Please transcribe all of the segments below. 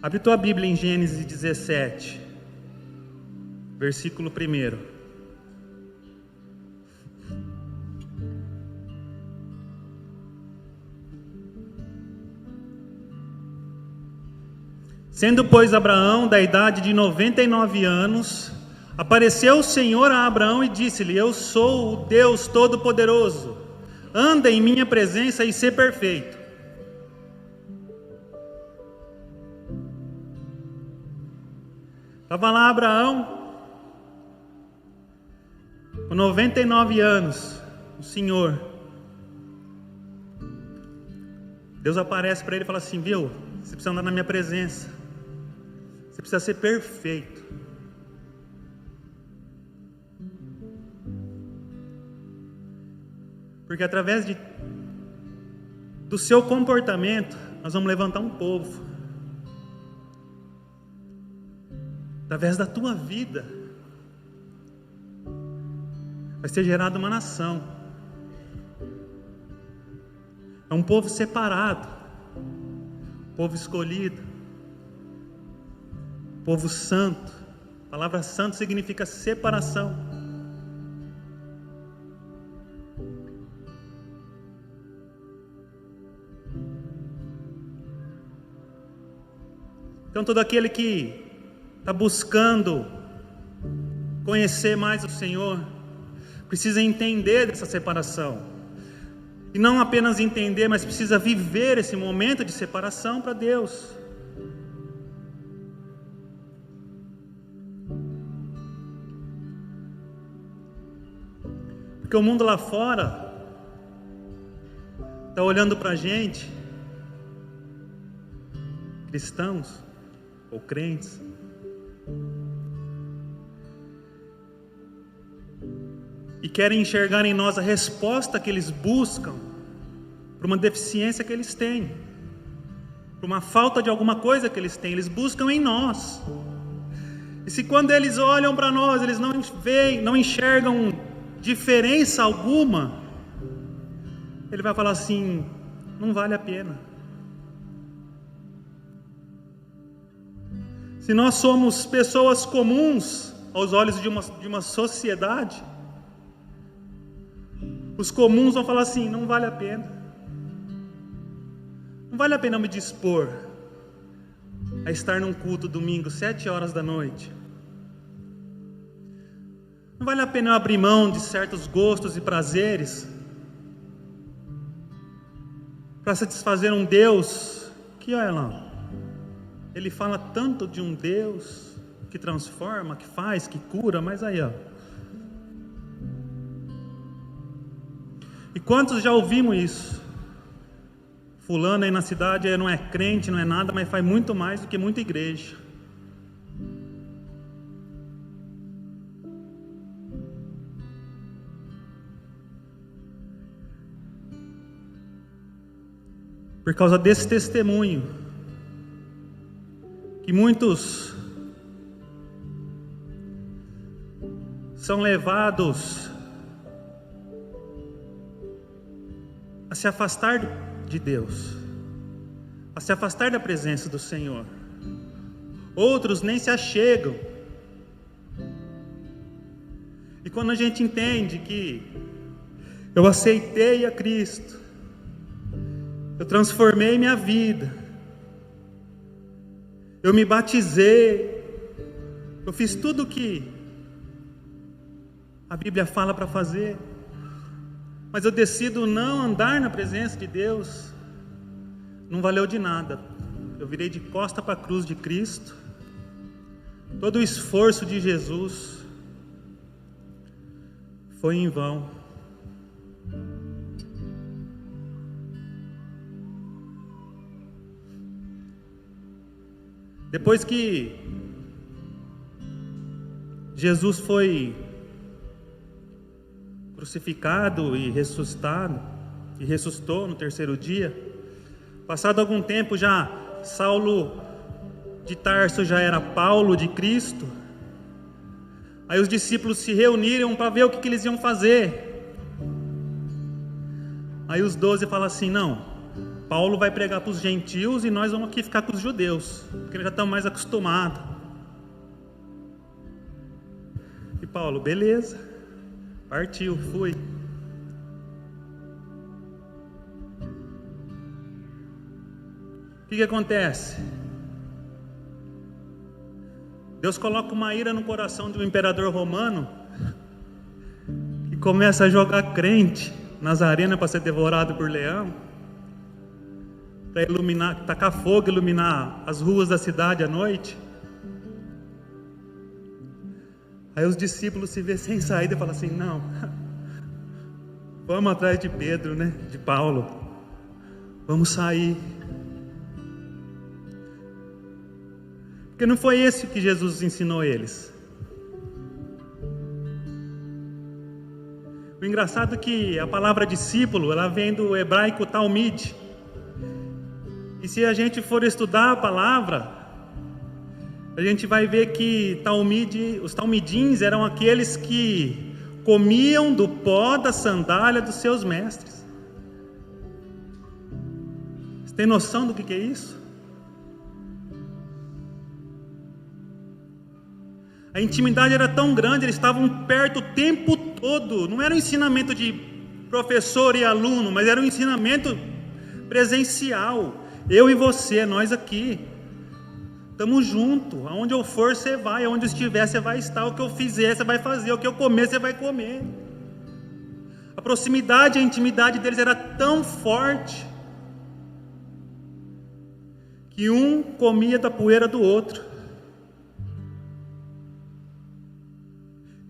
Abre tua Bíblia em Gênesis 17, versículo 1. Sendo, pois, Abraão da idade de 99 anos, apareceu o Senhor a Abraão e disse-lhe: Eu sou o Deus Todo-Poderoso, anda em minha presença e sê perfeito. Estava lá Abraão, com 99 anos, o Senhor. Deus aparece para ele e fala assim: viu, você precisa andar na minha presença, você precisa ser perfeito. Porque através do seu comportamento, nós vamos levantar um povo. Através da tua vida, vai ser gerada uma nação. É um povo separado, povo escolhido, povo santo. A palavra santo significa separação. Então todo aquele que está buscando conhecer mais o Senhor, precisa entender dessa separação. E não apenas entender, mas precisa viver esse momento de separação para Deus. Porque o mundo lá fora está olhando para a gente, cristãos ou crentes, e querem enxergar em nós a resposta que eles buscam para uma deficiência que eles têm, para uma falta de alguma coisa que eles têm. Eles buscam em nós. E se quando eles olham para nós, eles não veem, não enxergam diferença alguma, ele vai falar assim: não vale a pena. Se nós somos pessoas comuns aos olhos de uma sociedade, os comuns vão falar assim: não vale a pena. Não vale a pena eu me dispor a estar num culto domingo, 7 horas da noite. Não vale a pena eu abrir mão de certos gostos e prazeres para satisfazer um Deus que, olha lá, ele fala tanto de um Deus que transforma, que faz, que cura, mas aí, ó. E quantos já ouvimos isso? Fulano aí na cidade não é crente, não é nada, mas faz muito mais do que muita igreja. Por causa desse testemunho, que muitos são levados a se afastar de Deus, a se afastar da presença do Senhor. Outros nem se achegam. E quando a gente entende que eu aceitei a Cristo, eu transformei minha vida, eu me batizei, eu fiz tudo o que a Bíblia fala para fazer, mas eu decido não andar na presença de Deus, não valeu de nada. Eu virei de costa para a cruz de Cristo. Todo o esforço de Jesus foi em vão. Depois que Jesus foi crucificado e ressuscitado, e ressuscitou no terceiro dia, passado algum tempo já, Saulo de Tarso já era Paulo de Cristo. Aí os discípulos se reuniram para ver o que eles iam fazer. Aí os 12 falam assim: não, Paulo vai pregar para os gentios e nós vamos aqui ficar com os judeus, porque eles já estão mais acostumados. E Paulo, beleza, partiu, fui. O que acontece? Deus coloca uma ira no coração do imperador romano, que começa a jogar crente nas arenas para ser devorado por leão, para iluminar, tacar fogo, iluminar as ruas da cidade à noite. Aí os discípulos se vê sem saída e falam assim: não, vamos atrás de Pedro, né? De Paulo, vamos sair. Porque não foi esse que Jesus ensinou eles. O engraçado é que a palavra discípulo, ela vem do hebraico talmid. E se a gente for estudar a palavra, a gente vai ver que os talmidins eram aqueles que comiam do pó da sandália dos seus mestres. Você tem noção do que é isso? A intimidade era tão grande, eles estavam perto o tempo todo. Não era um ensinamento de professor e aluno, mas era um ensinamento presencial. Eu e você, nós aqui, estamos juntos. Aonde eu for, você vai. Aonde eu estiver, você vai estar. O que eu fizer, você vai fazer. O que eu comer, você vai comer. A proximidade, a intimidade deles era tão forte que um comia da poeira do outro.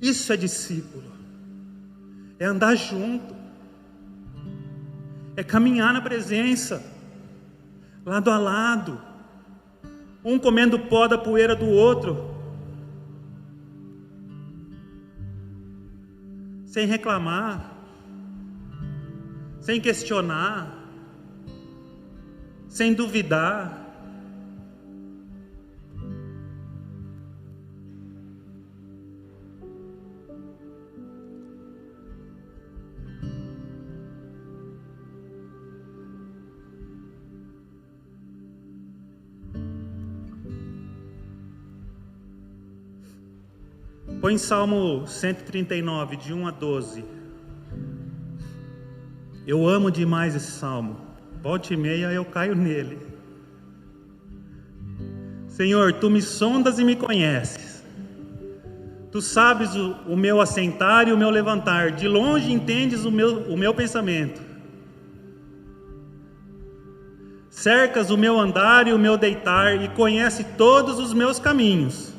Isso é discípulo, é andar junto, é caminhar na presença, lado a lado, um comendo pó da poeira do outro, sem reclamar, sem questionar, sem duvidar. Põe Salmo 139, de 1 a 12. Eu amo demais esse salmo. Volta e meia eu caio nele. Senhor, Tu me sondas e me conheces. Tu sabes o meu assentar e o meu levantar. De longe entendes o meu pensamento. Cercas o meu andar e o meu deitar e conhece todos os meus caminhos.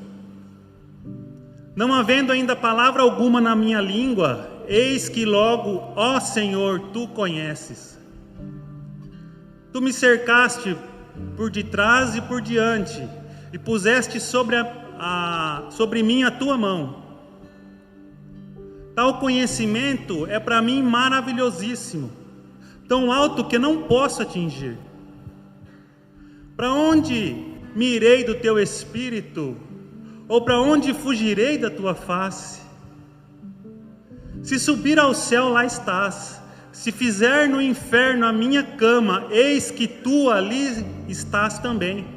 Não havendo ainda palavra alguma na minha língua, eis que logo, ó Senhor, Tu conheces. Tu me cercaste por detrás e por diante, e puseste sobre mim a Tua mão. Tal conhecimento é para mim maravilhosíssimo, tão alto que não posso atingir. Para onde me irei do Teu Espírito? Ou para onde fugirei da Tua face? Se subir ao céu, lá estás. Se fizer no inferno a minha cama, eis que Tu ali estás também.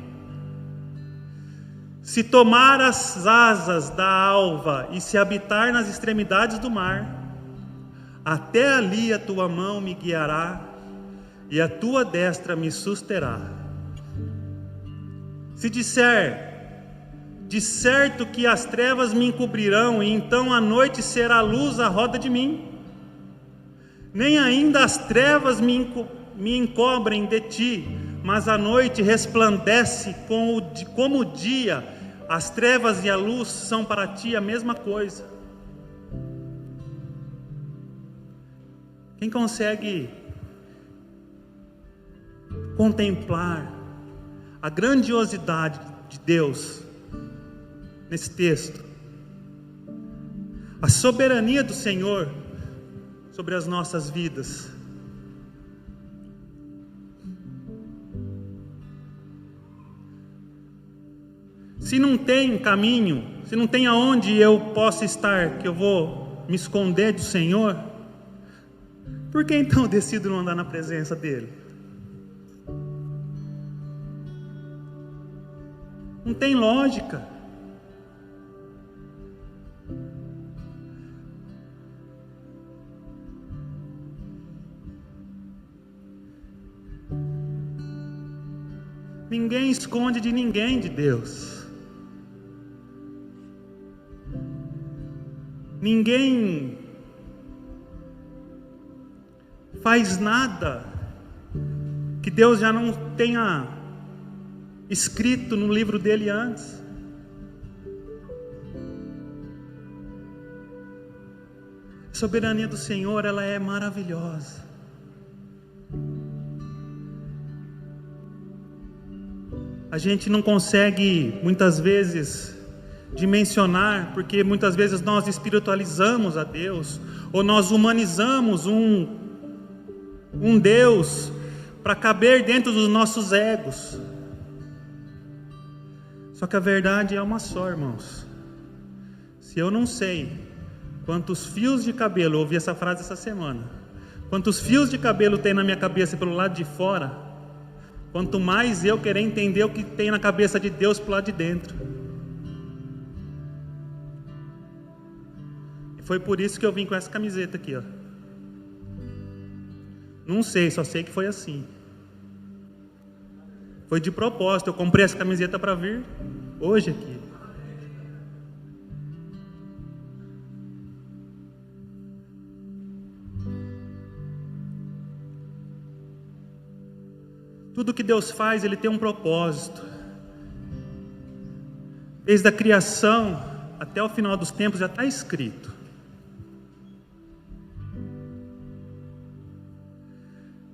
Se tomar as asas da alva e se habitar nas extremidades do mar, até ali a Tua mão me guiará e a Tua destra me susterá. Se disser: de certo que as trevas me encobrirão, e então a noite será luz à roda de mim. Nem ainda as trevas me encobrem de Ti, mas a noite resplandece como o dia. As trevas e a luz são para Ti a mesma coisa. Quem consegue contemplar a grandiosidade de Deus nesse texto, a soberania do Senhor sobre as nossas vidas? Se não tem caminho, se não tem aonde eu possa estar, que eu vou me esconder do Senhor, por que então eu decido não andar na presença dEle? Não tem lógica. Ninguém esconde de ninguém de Deus. Ninguém faz nada que Deus já não tenha escrito no livro dele antes. A soberania do Senhor, ela é maravilhosa. A gente não consegue muitas vezes dimensionar, porque muitas vezes nós espiritualizamos a Deus, ou nós humanizamos um Deus para caber dentro dos nossos egos. Só que a verdade é uma só, irmãos. Se eu não sei quantos fios de cabelo, eu ouvi essa frase essa semana, quantos fios de cabelo tem na minha cabeça pelo lado de fora, quanto mais eu querer entender o que tem na cabeça de Deus pelo lado de dentro. E foi por isso que eu vim com essa camiseta aqui, ó. Não sei, só sei que foi assim. Foi de propósito, eu comprei essa camiseta para vir hoje aqui. Tudo que Deus faz, Ele tem um propósito. Desde a criação até o final dos tempos já está escrito.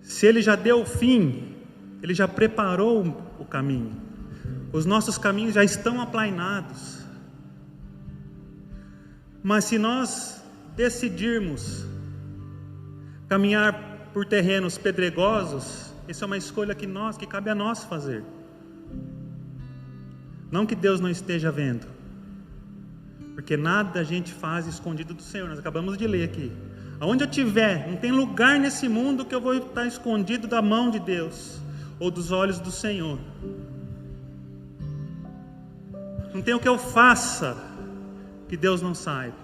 Se Ele já deu o fim, Ele já preparou o caminho. Os nossos caminhos já estão aplainados. Mas se nós decidirmos caminhar por terrenos pedregosos, essa é uma escolha que cabe a nós fazer. Não que Deus não esteja vendo, porque nada a gente faz escondido do Senhor. Nós acabamos de ler aqui. Aonde eu estiver, não tem lugar nesse mundo que eu vou estar escondido da mão de Deus ou dos olhos do Senhor. Não tem o que eu faça que Deus não saiba.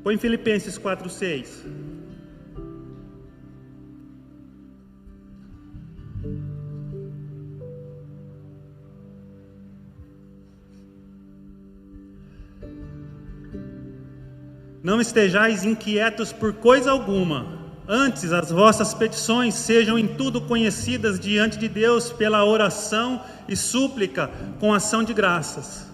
Põe em Filipenses 4:6. Não estejais inquietos por coisa alguma, antes as vossas petições sejam em tudo conhecidas diante de Deus pela oração e súplica com ação de graças.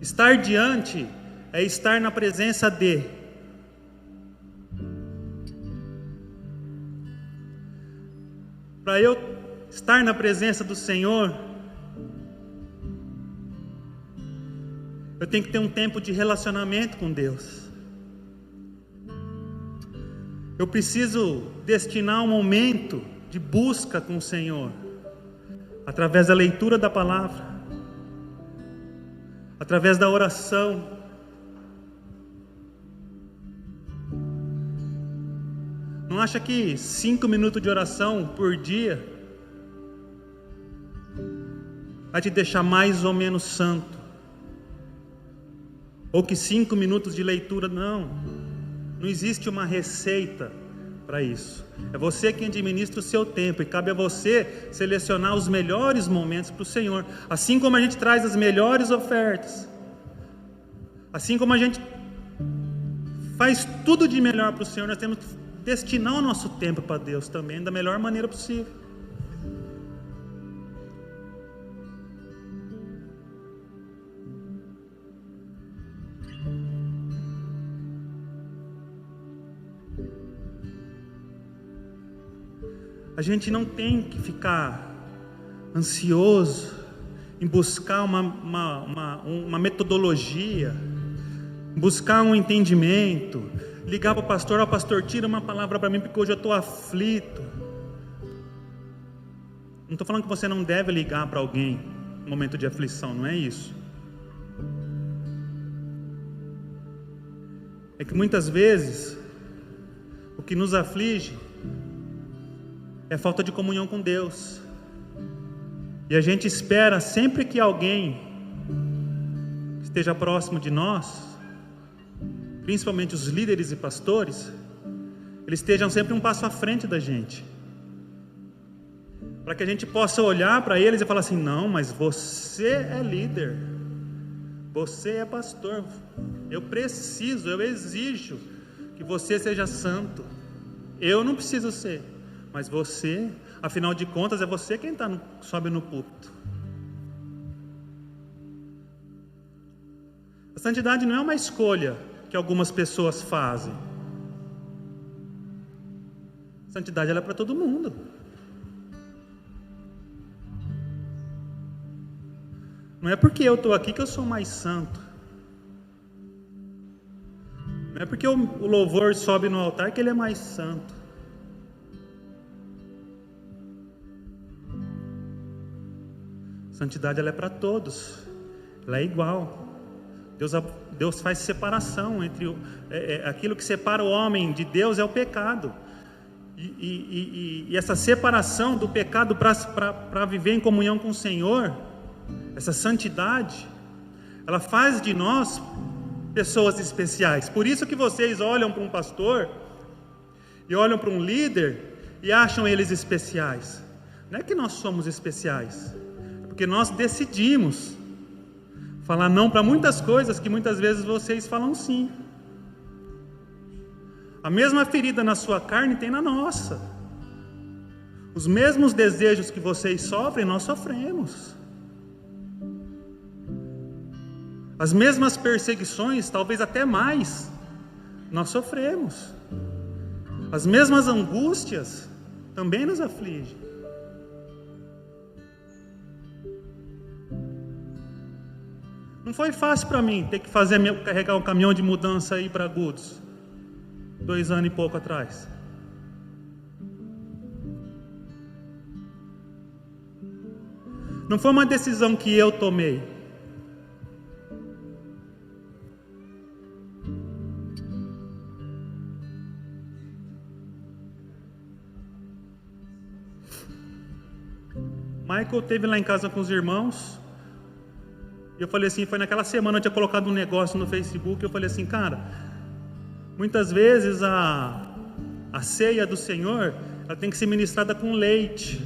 Estar diante é estar na presença de. Para eu estar na presença do Senhor, eu tenho que ter um tempo de relacionamento com Deus. Eu preciso destinar um momento de busca com o Senhor, através da leitura da palavra, através da oração. Não acha que 5 minutos de oração por dia vai te deixar mais ou menos santo? Ou que 5 minutos de leitura? Não existe uma receita para isso. É você quem administra o seu tempo, e cabe a você selecionar os melhores momentos para o Senhor. Assim como a gente traz as melhores ofertas, assim como a gente faz tudo de melhor para o Senhor, nós temos que destinar o nosso tempo para Deus também da melhor maneira possível. A gente não tem que ficar ansioso em buscar uma metodologia, buscar um entendimento, ligar para o pastor: ó, pastor, tira uma palavra para mim porque hoje eu estou aflito. Não estou falando que você não deve ligar para alguém no momento de aflição, não é isso. é que muitas vezes o que nos aflige é a falta de comunhão com Deus. E a gente espera sempre que alguém esteja próximo de nós, principalmente os líderes e pastores, eles estejam sempre um passo à frente da gente, para que a gente possa olhar para eles e falar assim: não, mas você é líder, você é pastor, eu preciso, eu exijo que você seja santo. Eu não preciso ser, mas você, afinal de contas, é você quem sobe no púlpito. A santidade não é uma escolha que algumas pessoas fazem. A santidade, ela é para todo mundo. Não é porque eu estou aqui que eu sou mais santo. Não é porque o louvor sobe no altar que ele é mais santo. Santidade, ela é para todos. Ela é igual. Deus faz separação entre aquilo que separa o homem de Deus é o pecado. E essa separação do pecado para viver em comunhão com o Senhor, essa santidade, ela faz de nós pessoas especiais. Por isso que vocês olham para um pastor e olham para um líder e acham eles especiais. Não é que nós somos especiais, é porque nós decidimos falar não para muitas coisas que muitas vezes vocês falam sim. A mesma ferida na sua carne tem na nossa. Os mesmos desejos que vocês sofrem, nós sofremos. As mesmas perseguições, talvez até mais, nós sofremos. As mesmas angústias também nos afligem. Não foi fácil para mim ter que carregar um caminhão de mudança aí para Agudos, 2 anos e pouco atrás. Não foi uma decisão que eu tomei. Michael esteve lá em casa com os irmãos, e eu falei assim, foi naquela semana eu tinha colocado um negócio no Facebook, eu falei assim, cara, muitas vezes a ceia do Senhor, ela tem que ser ministrada com leite,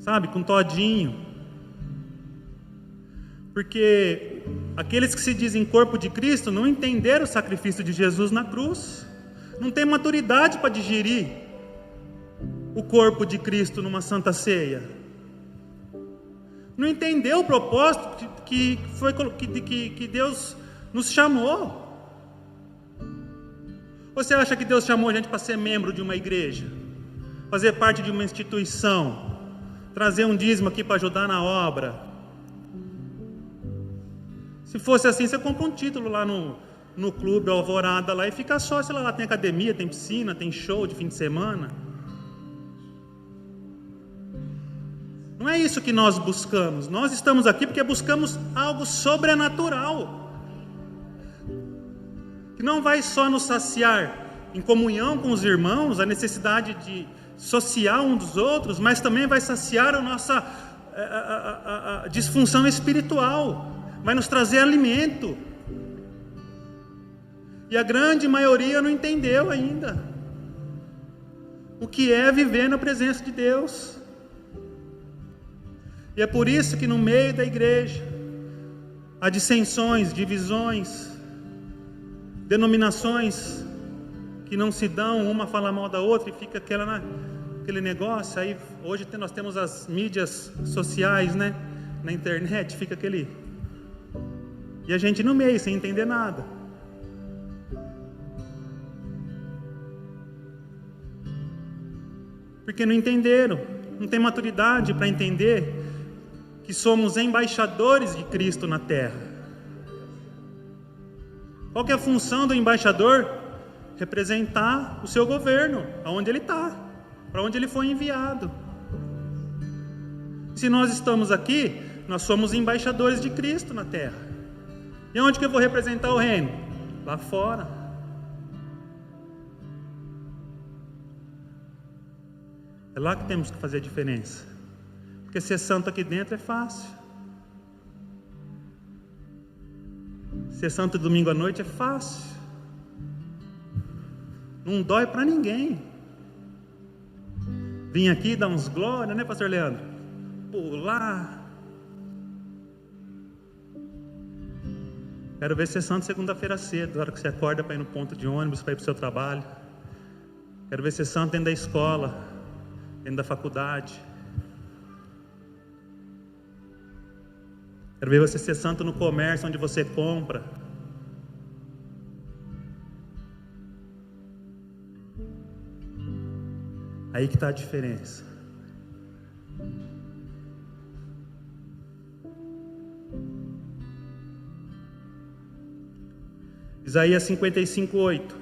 sabe, com todinho, porque aqueles que se dizem corpo de Cristo não entenderam o sacrifício de Jesus na cruz, não tem maturidade para digerir o corpo de Cristo numa santa ceia, não entendeu o propósito que Deus nos chamou. Você acha que Deus chamou a gente para ser membro de uma igreja, fazer parte de uma instituição, trazer um dízimo aqui para ajudar na obra? Se fosse assim, você compra um título lá no clube Alvorada lá e fica sócio lá, tem academia, tem piscina, tem show de fim de semana. Não é isso que nós buscamos. Nós estamos aqui porque buscamos algo sobrenatural, que não vai só nos saciar em comunhão com os irmãos, a necessidade de social um dos outros, mas também vai saciar a nossa a disfunção espiritual, vai nos trazer alimento. E a grande maioria não entendeu ainda o que é viver na presença de Deus. E é por isso que no meio da igreja há dissensões, divisões, denominações que não se dão, uma fala mal da outra e fica aquele negócio. Aí hoje nós temos as mídias sociais, né? Na internet fica aquele... E a gente no meio, sem entender nada. Porque não entenderam, não tem maturidade para entender que somos embaixadores de Cristo na terra. Qual que é a função do embaixador? Representar o seu governo, aonde ele está, para onde ele foi enviado. Se nós estamos aqui, nós somos embaixadores de Cristo na terra. E onde que eu vou representar o reino? lá fora. É lá que temos que fazer a diferença. Porque ser santo aqui dentro é fácil. Ser santo domingo à noite é fácil. Não dói para ninguém. Vim aqui dar uns glória, né, pastor Leandro? Pular. Quero ver ser santo segunda-feira cedo, na hora que você acorda para ir no ponto de ônibus, para ir para o seu trabalho. Quero ver ser santo dentro da escola, dentro da faculdade. Quero ver você ser santo no comércio, onde você compra. Aí que está a diferença. Isaías 55:8.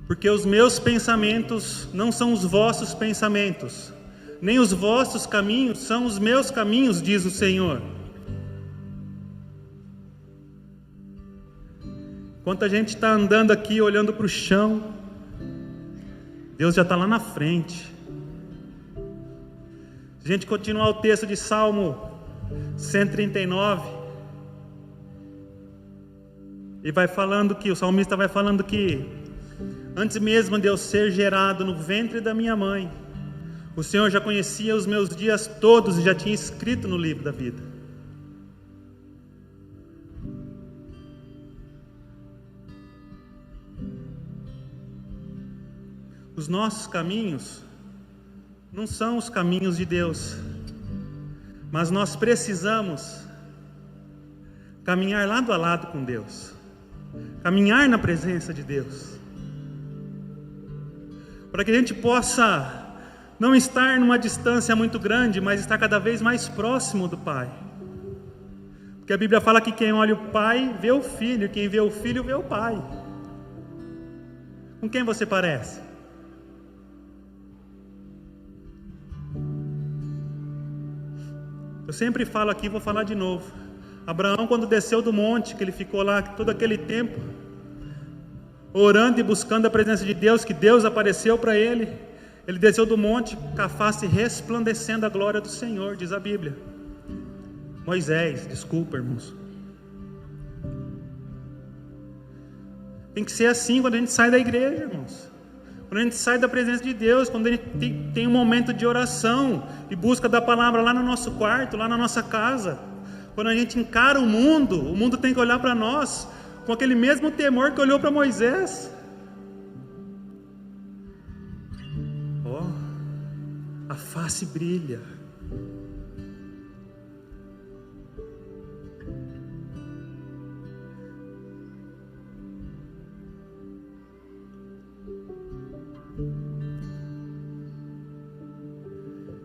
Porque os meus pensamentos não são os vossos pensamentos, nem os vossos caminhos são os meus caminhos, diz o Senhor. Enquanto a gente está andando aqui, olhando para o chão, Deus já está lá na frente. Se a gente continuar o texto de Salmo 139, e vai falando que, o salmista vai falando que, antes mesmo de eu ser gerado no ventre da minha mãe, o Senhor já conhecia os meus dias todos e já tinha escrito no livro da vida. Os nossos caminhos não são os caminhos de Deus, mas nós precisamos caminhar lado a lado com Deus, caminhar na presença de Deus, para que a gente possa não estar numa distância muito grande, mas estar cada vez mais próximo do Pai. Porque a Bíblia fala que quem olha o Pai vê o Filho, e quem vê o Filho vê o Pai. Com quem você parece? Eu sempre falo aqui, vou falar de novo. Abraão, quando desceu do monte, que ele ficou lá todo aquele tempo, orando e buscando a presença de Deus, que Deus apareceu para ele. Ele desceu do monte com a face resplandecendo a glória do Senhor, diz a Bíblia. Moisés, desculpa, irmãos. Tem que ser assim quando a gente sai da igreja, irmãos. Quando a gente sai da presença de Deus, quando a gente tem um momento de oração e busca da palavra lá no nosso quarto, lá na nossa casa. Quando a gente encara o mundo tem que olhar para nós com aquele mesmo temor que olhou para Moisés. A face brilha.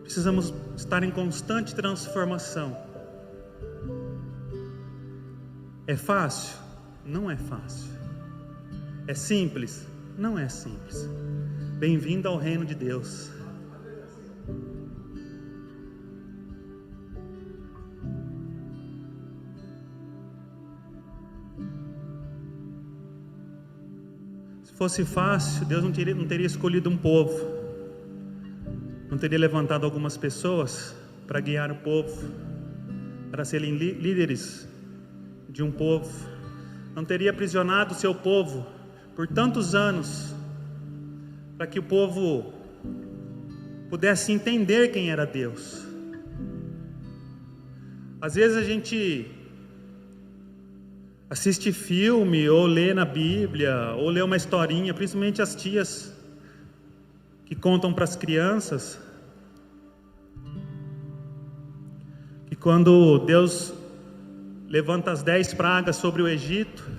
Precisamos estar em constante transformação. É fácil? Não é fácil. É simples? Não é simples. Bem-vindo ao reino de Deus. Se fosse fácil, Deus não teria escolhido um povo. Não teria levantado algumas pessoas para guiar o povo, para serem líderes de um povo. Não teria aprisionado o seu povo por tantos anos, para que o povo pudesse entender quem era Deus. Às vezes a gente assiste filme, ou lê na Bíblia, ou lê uma historinha, principalmente as tias que contam para as crianças, que quando Deus levanta as 10 pragas sobre o Egito,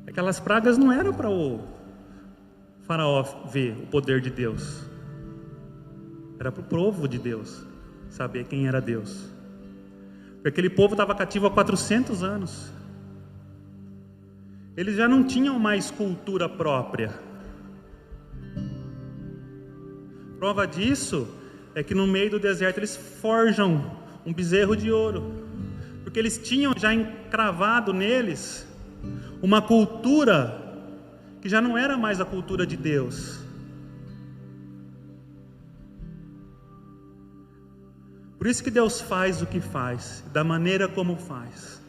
aquelas pragas não eram para o faraó ver o poder de Deus, era para o povo de Deus saber quem era Deus, porque aquele povo estava cativo há 400 anos, eles já não tinham mais cultura própria. Prova disso é que no meio do deserto eles forjam um bezerro de ouro, porque eles tinham já encravado neles uma cultura que já não era mais a cultura de Deus. Por isso que Deus faz o que faz, da maneira como faz.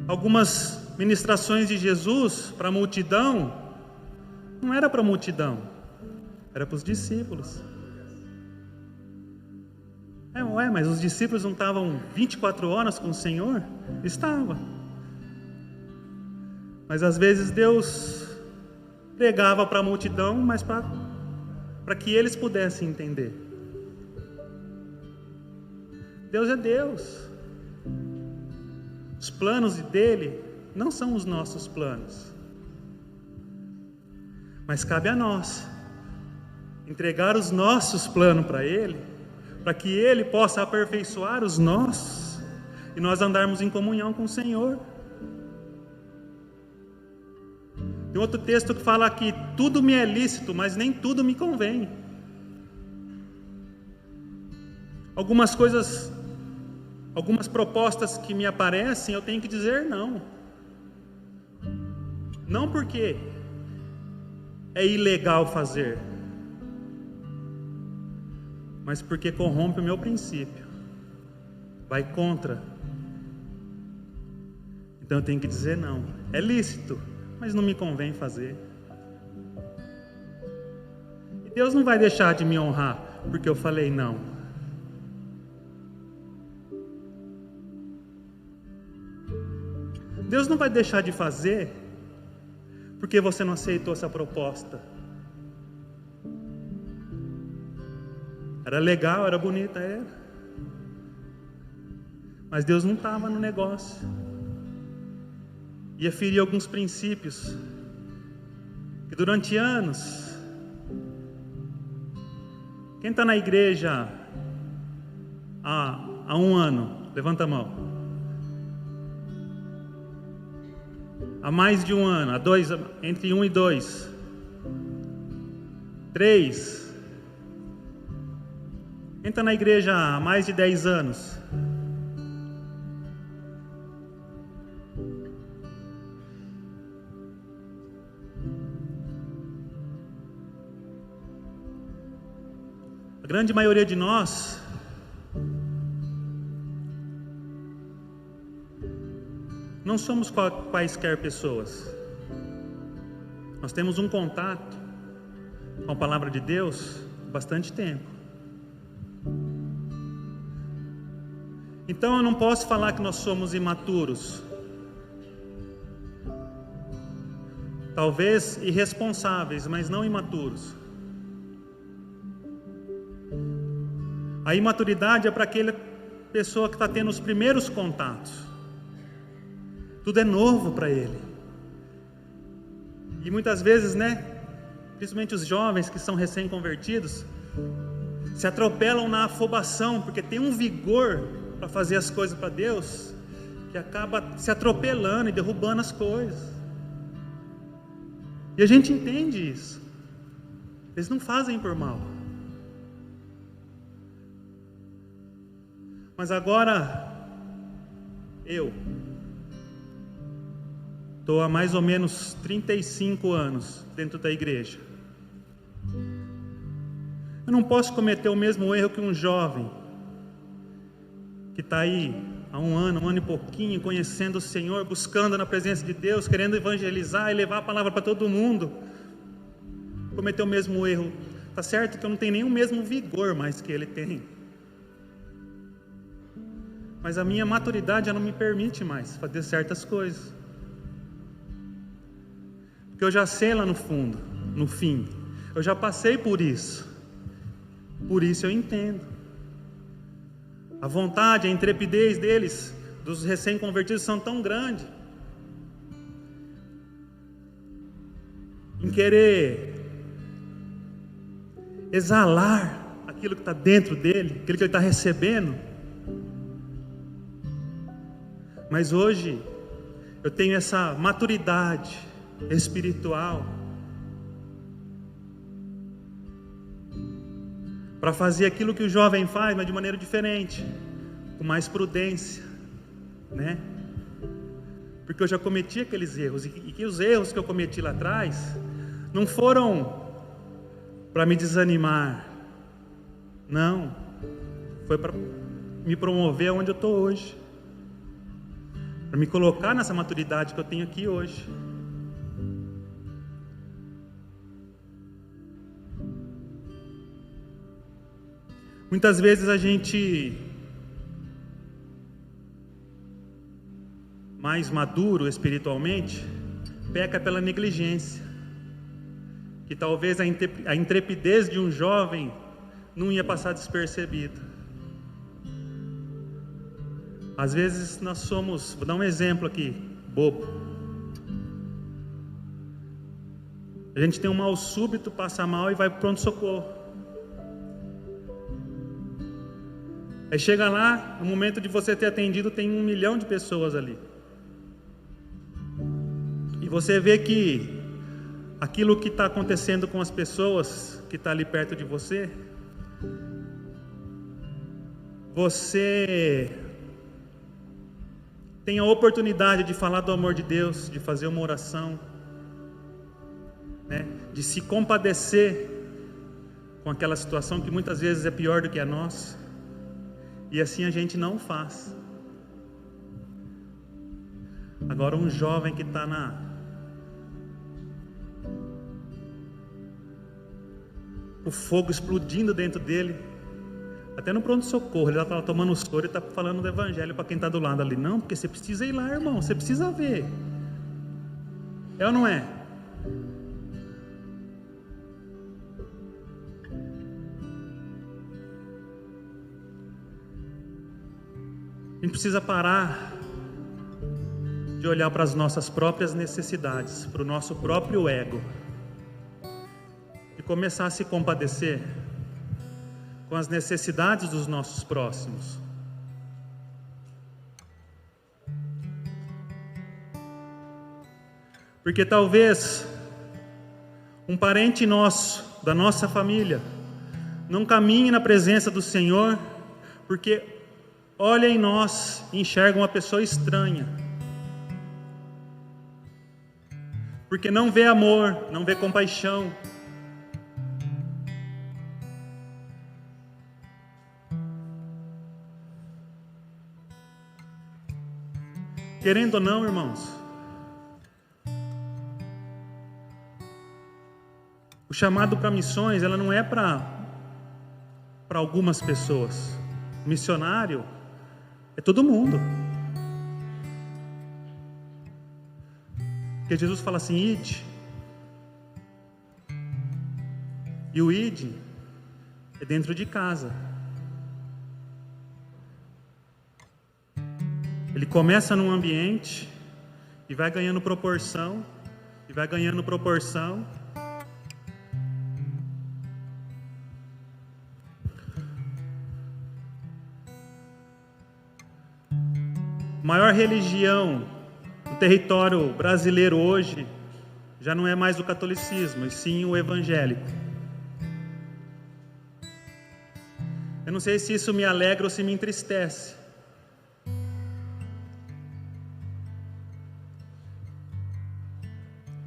Algumas ministrações de Jesus para a multidão, não era para a multidão, era para os discípulos. Mas os discípulos não estavam 24 horas com o Senhor? Estava. Mas às vezes Deus pregava para a multidão, mas para que eles pudessem entender. Deus é Deus. Os planos dele não são os nossos planos. Mas cabe a nós entregar os nossos planos para ele, para que ele possa aperfeiçoar os nossos e nós andarmos em comunhão com o Senhor. Tem outro texto que fala que tudo me é lícito, mas nem tudo me convém. Algumas coisas, algumas propostas que me aparecem, eu tenho que dizer não. Não porque é ilegal fazer, mas porque corrompe o meu princípio, vai contra. Então eu tenho que dizer não. É lícito, mas não me convém fazer. E Deus não vai deixar de me honrar porque eu falei não. Deus não vai deixar de fazer porque você não aceitou essa proposta. Era legal, era bonita, era. Mas Deus não estava no negócio. Ia ferir alguns princípios que durante anos. Quem está na igreja há um ano? Levanta a mão. Há mais de um ano, há 2, entre 1 e 2. 3. Quem está na igreja há mais de 10 anos? A grande maioria de nós não somos quaisquer pessoas. Nós temos um contato com a palavra de Deus há bastante tempo. Então eu não posso falar que nós somos imaturos. Talvez irresponsáveis, mas não imaturos. A imaturidade é para aquela pessoa que está tendo os primeiros contatos. Tudo é novo para ele. E muitas vezes, principalmente os jovens que são recém-convertidos, se atropelam na afobação, porque tem um vigor para fazer as coisas para Deus, que acaba se atropelando e derrubando as coisas. E a gente entende isso. Eles não fazem por mal. Mas agora, eu estou há mais ou menos 35 anos dentro da igreja. Eu não posso cometer o mesmo erro que um jovem que está aí há um ano e pouquinho, conhecendo o Senhor, buscando na presença de Deus, querendo evangelizar e levar a palavra para todo mundo. Cometer o mesmo erro. Está certo que eu não tenho nem o mesmo vigor mais que ele tem. Mas a minha maturidade já não me permite mais fazer certas coisas. Porque eu já sei lá no fundo, no fim. Eu já passei por isso. Por isso eu entendo. A vontade, a intrepidez deles, dos recém-convertidos, são tão grandes. Em querer exalar aquilo que está dentro dele, aquilo que ele está recebendo. Mas hoje eu tenho essa maturidade espiritual para fazer aquilo que o jovem faz, mas de maneira diferente, com mais prudência, né? Porque eu já cometi aqueles erros, e que os erros que eu cometi lá atrás não foram para me desanimar, não, foi para me promover onde eu estou hoje, para me colocar nessa maturidade que eu tenho aqui hoje. Muitas vezes a gente, mais maduro espiritualmente, peca pela negligência, que talvez a intrepidez de um jovem não ia passar despercebida. Às vezes nós somos, vou dar um exemplo aqui, bobo. A gente tem um mal súbito, passa mal e vai para o pronto-socorro. Aí chega lá, no momento de você ter atendido, tem 1 milhão de pessoas ali. E você vê que aquilo que está acontecendo com as pessoas que estão ali perto de você, você tem a oportunidade de falar do amor de Deus, de fazer uma oração, né? De se compadecer com aquela situação que muitas vezes é pior do que a nossa. E assim a gente não faz. Agora um jovem que está o fogo explodindo dentro dele, até no pronto-socorro, ele está tomando o soro e está falando do evangelho para quem está do lado ali. Não, porque você precisa ir lá, irmão, você precisa ver. É ou não é? A gente precisa parar de olhar para as nossas próprias necessidades, para o nosso próprio ego, e começar a se compadecer com as necessidades dos nossos próximos. Porque talvez um parente nosso, da nossa família, não caminhe na presença do Senhor, porque olha em nós e enxerga uma pessoa estranha, porque não vê amor, não vê compaixão. Querendo ou não, irmãos, o chamado para missões, ela não é para algumas pessoas. Missionário é todo mundo. Porque Jesus fala assim, ide. E o ide é dentro de casa. Ele começa num ambiente e vai ganhando proporção, e vai ganhando proporção. A maior religião no território brasileiro hoje já não é mais o catolicismo, e sim o evangélico. Eu não sei se isso me alegra ou se me entristece.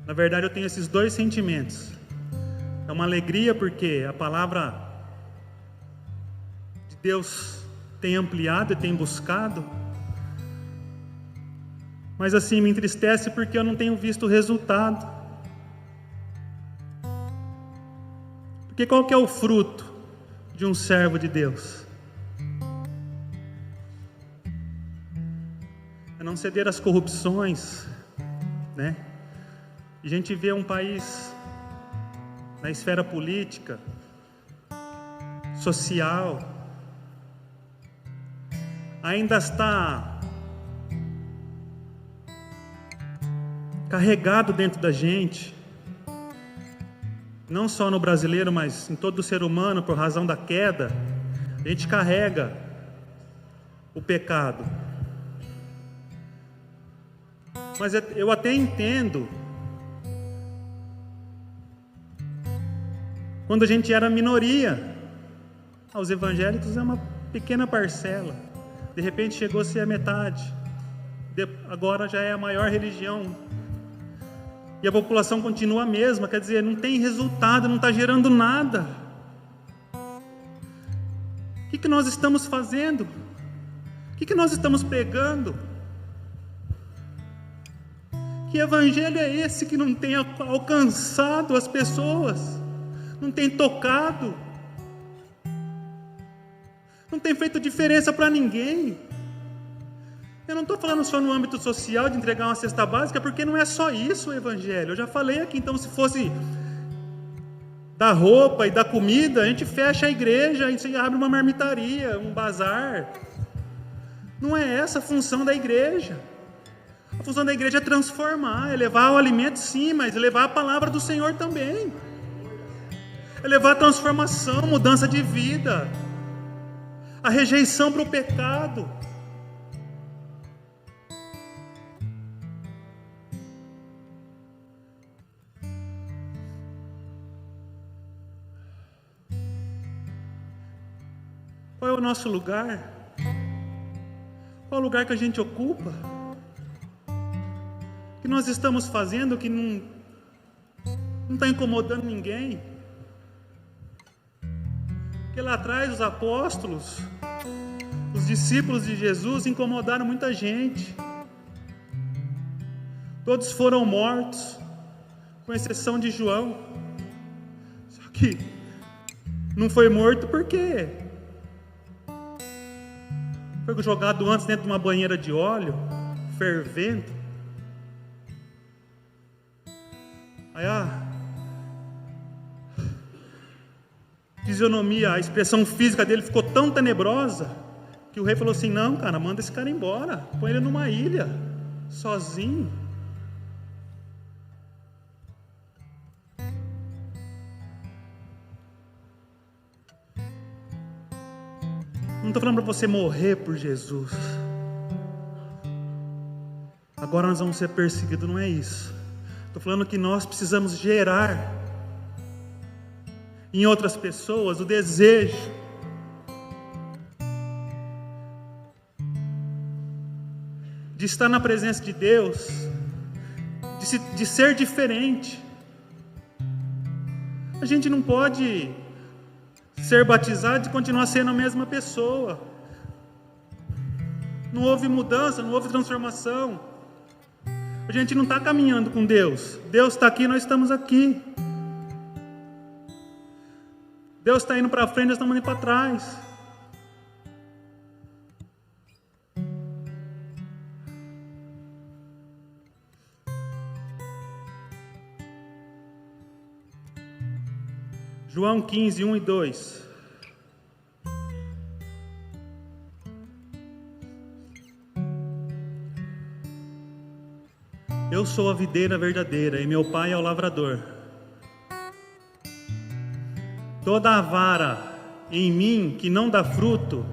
Na verdade, eu tenho esses dois sentimentos. É uma alegria porque a palavra de Deus tem ampliado e tem buscado. Mas assim, me entristece porque eu não tenho visto o resultado. Porque qual que é o fruto de um servo de Deus? É não ceder às corrupções, né? A gente vê um país na esfera política, social, ainda está carregado dentro da gente, não só no brasileiro, mas em todo ser humano, por razão da queda, a gente carrega o pecado. Mas eu até entendo quando a gente era minoria, Os evangélicos é uma pequena parcela. De repente chegou a ser a metade. Agora já é a maior religião. E a população continua a mesma. Quer dizer, não tem resultado, não está gerando nada. O que nós estamos fazendo? O que nós estamos pregando? Que evangelho é esse que não tem alcançado as pessoas? Não tem tocado? Não tem feito diferença para ninguém? Eu não estou falando só no âmbito social de entregar uma cesta básica, porque não é só isso o evangelho. Eu já falei aqui, então se fosse da roupa e da comida, a gente fecha a igreja, a gente abre uma marmitaria, um bazar. Não é essa a função da igreja. A função da igreja é transformar, é levar o alimento sim, mas é levar a palavra do Senhor também. É levar a transformação, mudança de vida, a rejeição para o pecado. Qual é o nosso lugar? Qual é o lugar que a gente ocupa? O que nós estamos fazendo que não está incomodando ninguém? Porque lá atrás os apóstolos, os discípulos de Jesus incomodaram muita gente. Todos foram mortos, com exceção de João. Só que não foi morto porque foi jogado antes dentro de uma banheira de óleo, fervendo. Aí a fisionomia, a expressão física dele ficou tão tenebrosa que o rei falou assim: não, cara, manda esse cara embora, põe ele numa ilha, sozinho. Não estou falando para você morrer por Jesus. Agora nós vamos ser perseguidos, não é isso. Estou falando que nós precisamos gerar em outras pessoas o desejo de estar na presença de Deus, de ser diferente. A gente não pode ser batizado e continuar sendo a mesma pessoa. Não houve mudança, não houve transformação. A gente não está caminhando com Deus. Deus está aqui, nós estamos aqui. Deus está indo para frente, nós estamos indo para trás. João 15, 1 e 2. Eu sou a videira verdadeira e meu pai é o lavrador. Toda a vara em mim que não dá fruto,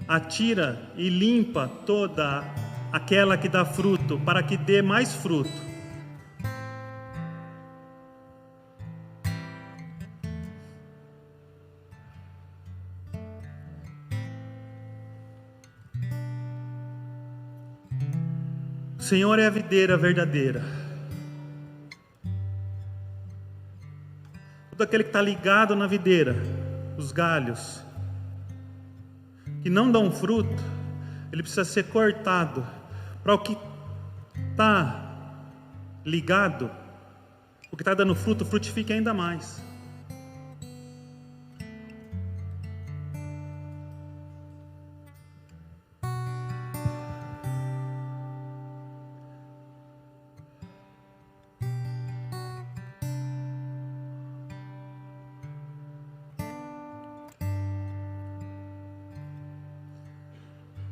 atira e limpa toda aquela que dá fruto, para que dê mais fruto. O Senhor é a videira verdadeira. Todo aquele que está ligado na videira, os galhos, que não dão fruto, ele precisa ser cortado, para o que está ligado, o que está dando fruto, frutifique ainda mais.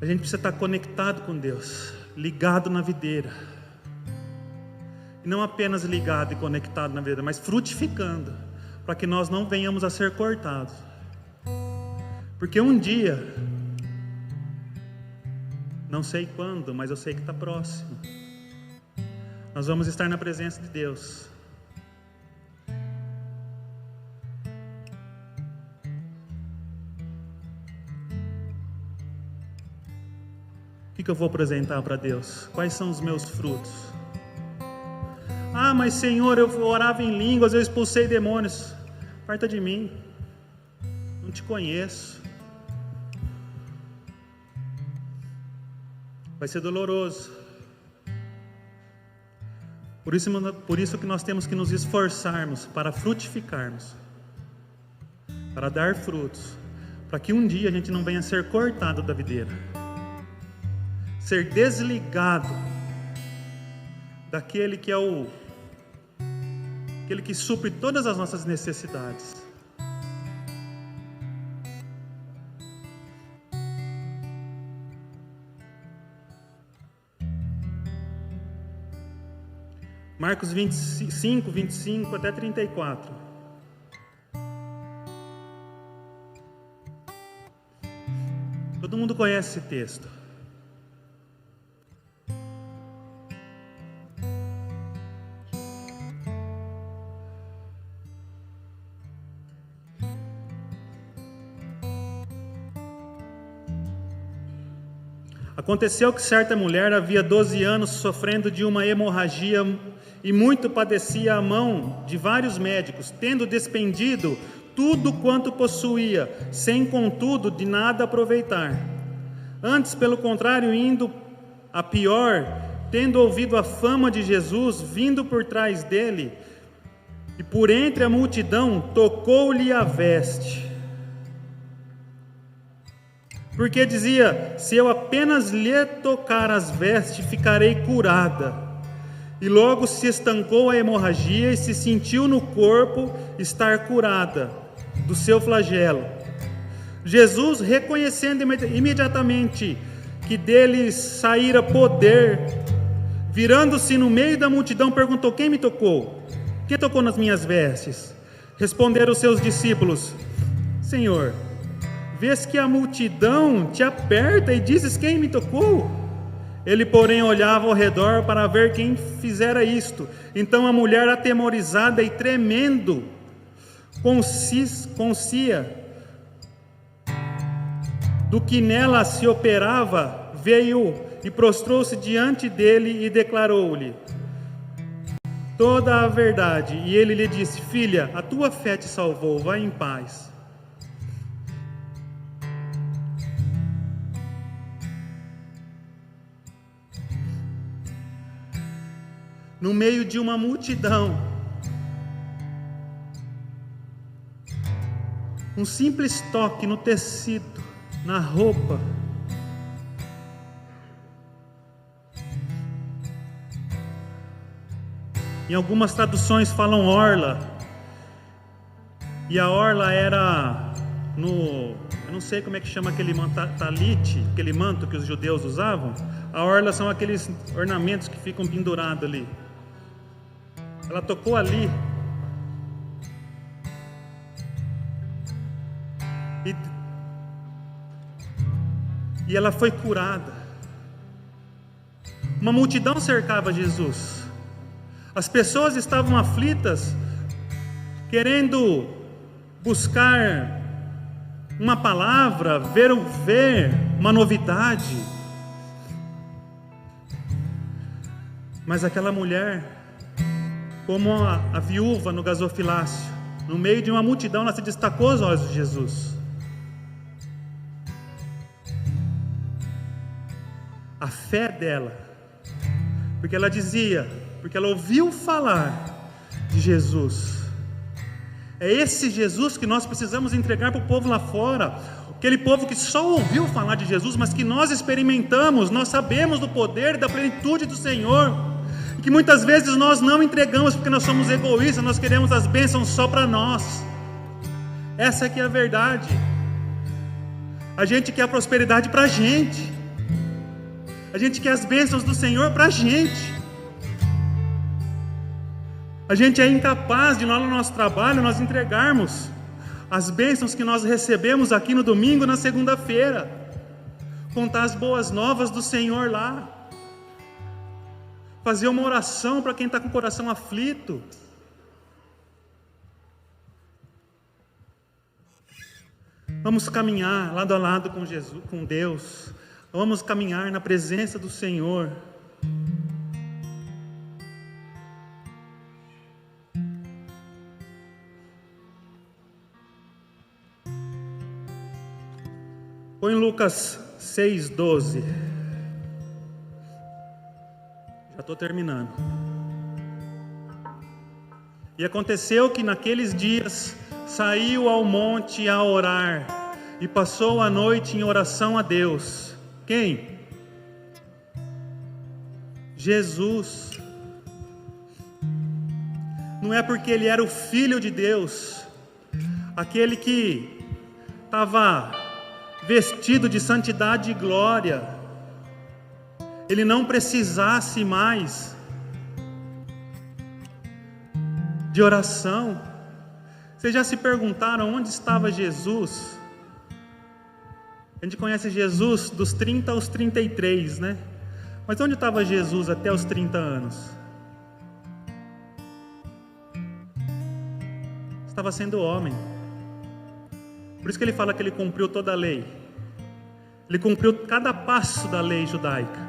A gente precisa estar conectado com Deus, ligado na videira. E não apenas ligado e conectado na videira, mas frutificando, para que nós não venhamos a ser cortados. Porque um dia, não sei quando, mas eu sei que está próximo, nós vamos estar na presença de Deus. que eu vou apresentar para Deus? Quais são os meus frutos? Ah, mas Senhor, eu orava em línguas, eu expulsei demônios. Aparta de mim, não te conheço. Vai ser doloroso. Por isso que nós temos que nos esforçarmos para frutificarmos, para dar frutos, para que um dia a gente não venha a ser cortado da videira, ser desligado daquele que é aquele que supre todas as nossas necessidades. Marcos 25, 25 até 34. Todo mundo conhece esse texto. Aconteceu que certa mulher havia 12 anos sofrendo de uma hemorragia e muito padecia à mão de vários médicos, tendo despendido tudo quanto possuía, sem contudo de nada aproveitar. Antes, pelo contrário, indo a pior, tendo ouvido a fama de Jesus, vindo por trás dele, e por entre a multidão, tocou-lhe a veste. Porque dizia: se eu apenas lhe tocar as vestes, ficarei curada. E logo se estancou a hemorragia e se sentiu no corpo estar curada do seu flagelo. Jesus, reconhecendo imediatamente que dele saíra poder, virando-se no meio da multidão, perguntou: quem me tocou? Quem tocou nas minhas vestes? Responderam os seus discípulos: Senhor, vês que a multidão te aperta e dizes: quem me tocou? Ele, porém, olhava ao redor para ver quem fizera isto. Então a mulher, atemorizada e tremendo, conscia do que nela se operava, veio e prostrou-se diante dele e declarou-lhe toda a verdade. E ele lhe disse: filha, a tua fé te salvou, vai em paz. No meio de uma multidão, um simples toque no tecido, na roupa, em algumas traduções falam orla, e a orla era eu não sei como é que chama aquele talite, aquele manto que os judeus usavam. A orla são aqueles ornamentos que ficam pendurados ali. Ela tocou ali e ela foi curada. Uma multidão cercava Jesus. As pessoas estavam aflitas, querendo buscar uma palavra, ver uma novidade. Mas aquela mulher, como a viúva no gasofilácio, no meio de uma multidão, ela se destacou aos olhos de Jesus. A fé dela, porque ela ouviu falar de Jesus. É esse Jesus que nós precisamos entregar para o povo lá fora, aquele povo que só ouviu falar de Jesus, mas que nós experimentamos, nós sabemos do poder, da plenitude do Senhor, que muitas vezes nós não entregamos porque nós somos egoístas, nós queremos as bênçãos só para nós. Essa aqui é a verdade. A gente quer a prosperidade para a gente, a gente quer as bênçãos do Senhor para a gente. A gente é incapaz de, lá no nosso trabalho, nós entregarmos as bênçãos que nós recebemos aqui no domingo, na segunda-feira, contar as boas novas do Senhor lá, fazer uma oração para quem está com o coração aflito. Vamos caminhar lado a lado com Jesus, com Deus, Vamos caminhar na presença do Senhor. Põe Lucas 6:12. Já estou terminando. E aconteceu que naqueles dias saiu ao monte a orar e passou a noite em oração a Deus. Quem? Jesus. Não é porque ele era o Filho de Deus, aquele que estava vestido de santidade e glória, ele não precisasse mais de oração. Vocês já se perguntaram onde estava Jesus? A gente conhece Jesus dos 30 aos 33, né? Mas onde estava Jesus até os 30 anos? Estava sendo homem. Por isso que ele fala que ele cumpriu toda a lei. Ele cumpriu cada passo da lei judaica.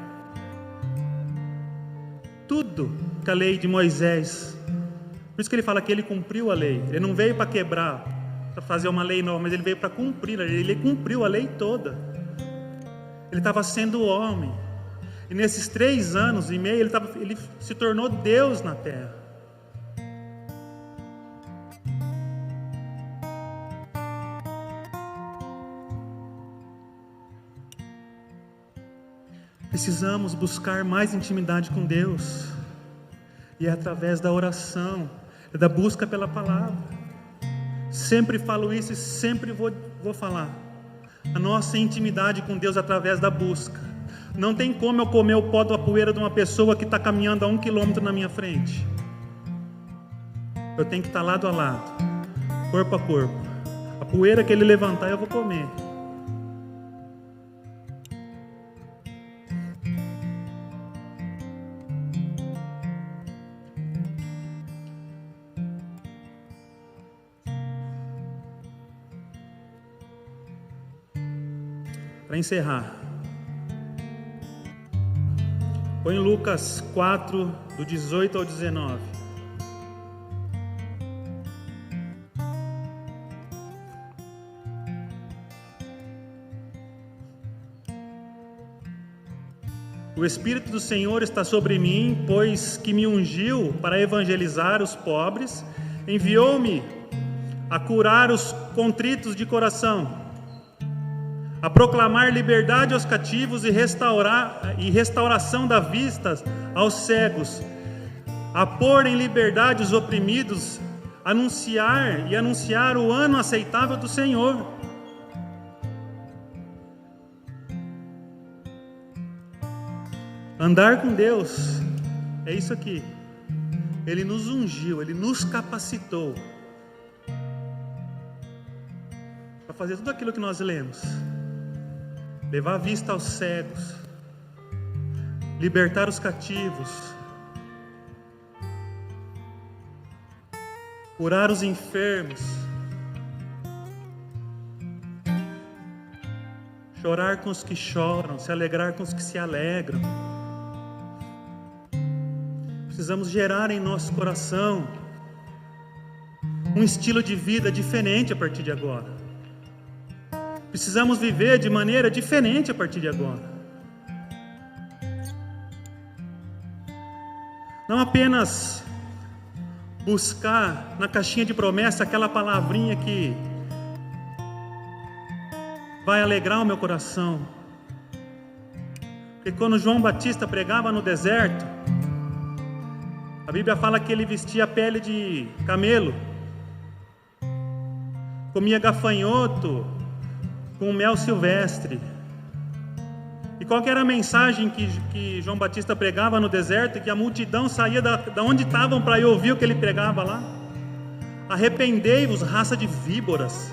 Tudo que a lei de Moisés. Por isso que ele fala que ele cumpriu a lei. Ele não veio para quebrar, para fazer uma lei nova, mas ele veio para cumprir. Ele cumpriu a lei toda. Ele estava sendo homem. E nesses 3 anos e meio ele se tornou Deus na terra. Precisamos buscar mais intimidade com Deus. E é através da oração, é da busca pela palavra. Sempre falo isso e sempre vou falar. A nossa intimidade com Deus é através da busca. Não tem como eu comer o pó da poeira de uma pessoa que está caminhando a 1 quilômetro na minha frente. Eu tenho que estar lado a lado, corpo a corpo. A poeira que ele levantar eu vou comer. Para encerrar, põe Lucas 4, do 18 ao 19. O Espírito do Senhor está sobre mim, pois que me ungiu para evangelizar os pobres, enviou-me a curar os contritos de coração, a proclamar liberdade aos cativos e restauração da vista aos cegos, a pôr em liberdade os oprimidos, anunciar o ano aceitável do Senhor. Andar com Deus é isso aqui. Ele nos ungiu, Ele nos capacitou para fazer tudo aquilo que nós lemos. Levar a vista aos cegos, libertar os cativos, curar os enfermos, chorar com os que choram, se alegrar com os que se alegram. Precisamos gerar em nosso coração um estilo de vida diferente a partir de agora. Precisamos viver de maneira diferente a partir de agora. Não apenas buscar na caixinha de promessa aquela palavrinha que vai alegrar o meu coração. Porque quando João Batista pregava no deserto, a Bíblia fala que ele vestia a pele de camelo, comia gafanhoto com mel silvestre. E qual que era a mensagem que João Batista pregava no deserto? Que a multidão saía da onde estavam para ir ouvir o que ele pregava lá. Arrependei-vos, raça de víboras.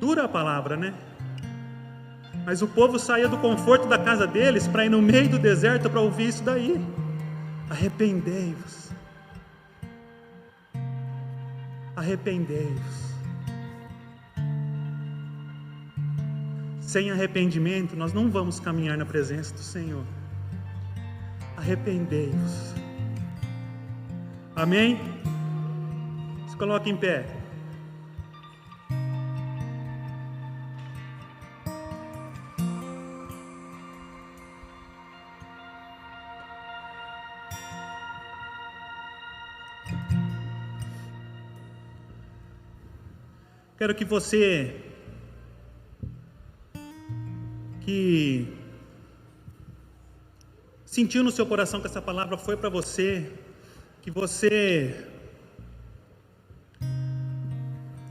Dura a palavra, né? Mas o povo saía do conforto da casa deles para ir no meio do deserto para ouvir isso daí. Arrependei-vos. Arrependei-vos. sem arrependimento, nós não vamos caminhar na presença do Senhor. Arrependei-vos. Amém? Se coloque em pé. Quero que você que sentiu no seu coração que essa palavra foi para você, que você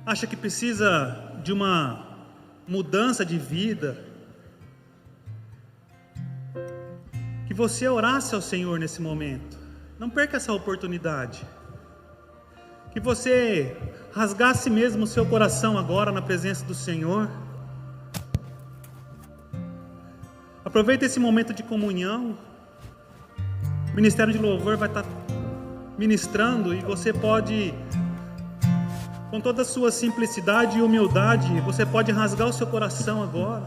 acha que precisa de uma mudança de vida, que você orasse ao Senhor nesse momento. Não perca essa oportunidade. Que você rasgasse mesmo o seu coração agora na presença do Senhor. Aproveita esse momento de comunhão. O Ministério de Louvor vai estar ministrando e você pode, com toda a sua simplicidade e humildade, você pode rasgar o seu coração agora.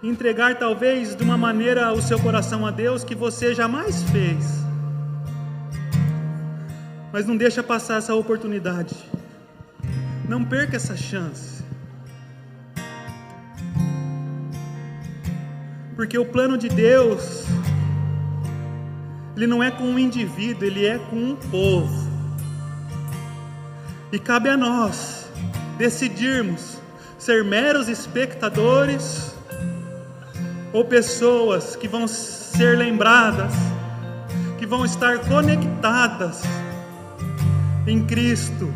Entregar talvez de uma maneira o seu coração a Deus que você jamais fez. Mas não deixa passar essa oportunidade. Não perca essa chance. Porque o plano de Deus, ele não é com um indivíduo, ele é com um povo. E cabe a nós decidirmos ser meros espectadores ou pessoas que vão ser lembradas, que vão estar conectadas em Cristo.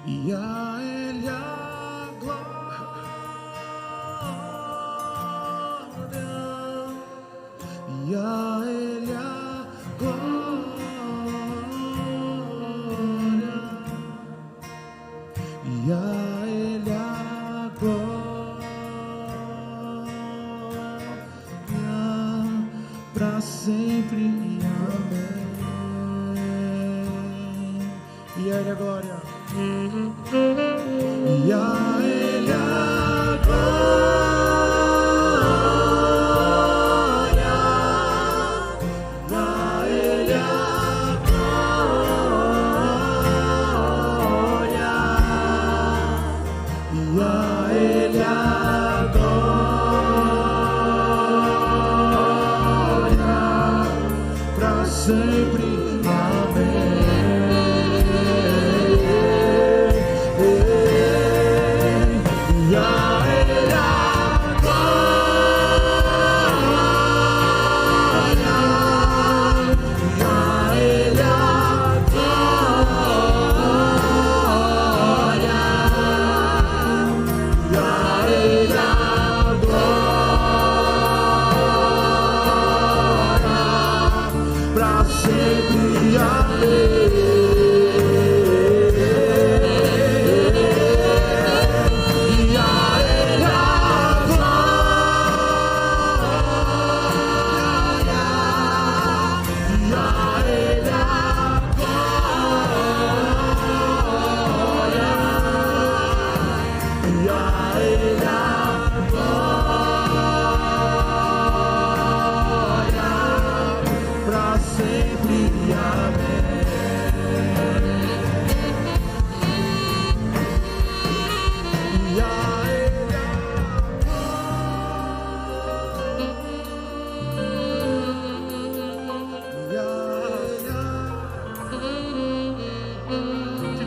E a Ele a glória, e a Ele a glória, e a Ele a glória, para sempre. Amém. E a Ele a glória. E a Ele a glória, a Ele a glória, e a Ele a glória, para sempre. Amém.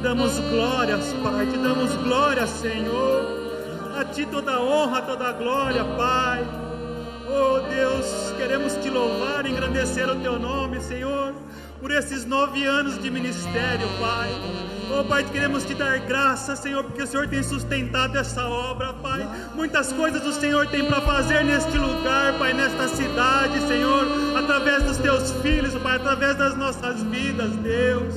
damos glórias, Pai, te damos glórias, Senhor. A Ti toda a honra, toda a glória, Pai. Oh Deus, queremos Te louvar e engrandecer o Teu nome, Senhor, por esses 9 anos de ministério, Pai. Oh Pai, queremos Te dar graça, Senhor, porque o Senhor tem sustentado essa obra, Pai. Muitas coisas o Senhor tem para fazer neste lugar, Pai, nesta cidade, Senhor, através dos Teus filhos, Pai, através das nossas vidas, Deus.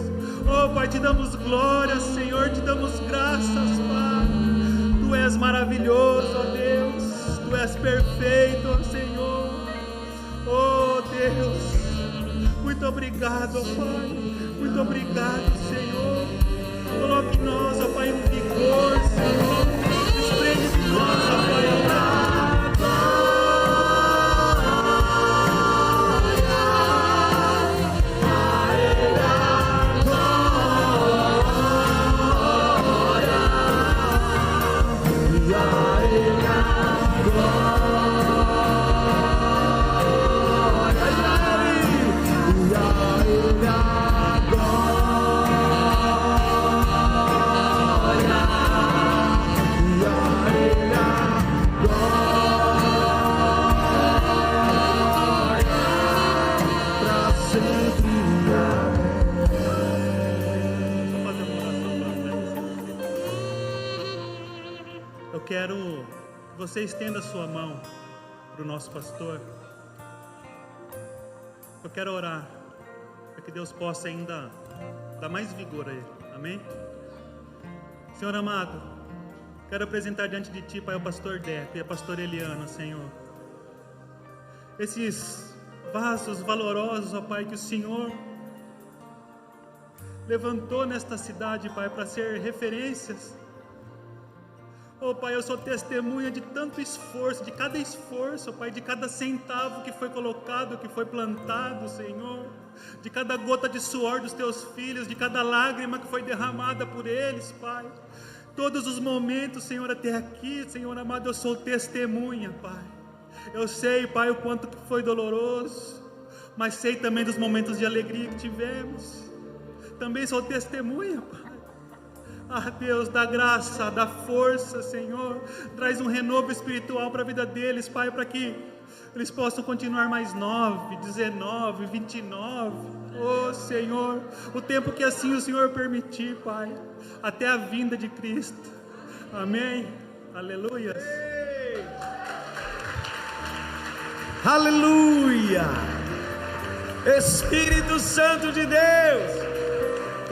Oh Pai, Te damos glórias, Senhor, Te damos graças, Pai. Tu és maravilhoso, ó Deus. Tu és perfeito, ó Senhor. Oh Deus, muito obrigado, ó Pai. Muito obrigado, Senhor. Coloque em nós, ó Pai, um vigor, Senhor. Desprende de nós, ó Pai, quero que você estenda a sua mão para o nosso pastor. Eu quero orar para que Deus possa ainda dar mais vigor a ele. Amém? Senhor amado, quero apresentar diante de Ti, Pai, o pastor Deco e a pastora Eliana, Senhor. Esses vasos valorosos, ó Pai, que o Senhor levantou nesta cidade, Pai, para ser referências. Oh Pai, eu sou testemunha de tanto esforço, de cada esforço, Pai, de cada centavo que foi colocado, que foi plantado, Senhor, de cada gota de suor dos Teus filhos, de cada lágrima que foi derramada por eles, Pai. Todos os momentos, Senhor, até aqui, Senhor amado, eu sou testemunha, Pai. Eu sei, Pai, o quanto que foi doloroso, mas sei também dos momentos de alegria que tivemos. Também sou testemunha, Pai. Ah, Deus, dá graça, dá força, Senhor. Traz um renovo espiritual para a vida deles, Pai, para que eles possam continuar mais 9, 19, 29. Oh, Senhor, o tempo que assim o Senhor permitir, Pai, até a vinda de Cristo. Amém. Aleluia. Aleluia. Espírito Santo de Deus,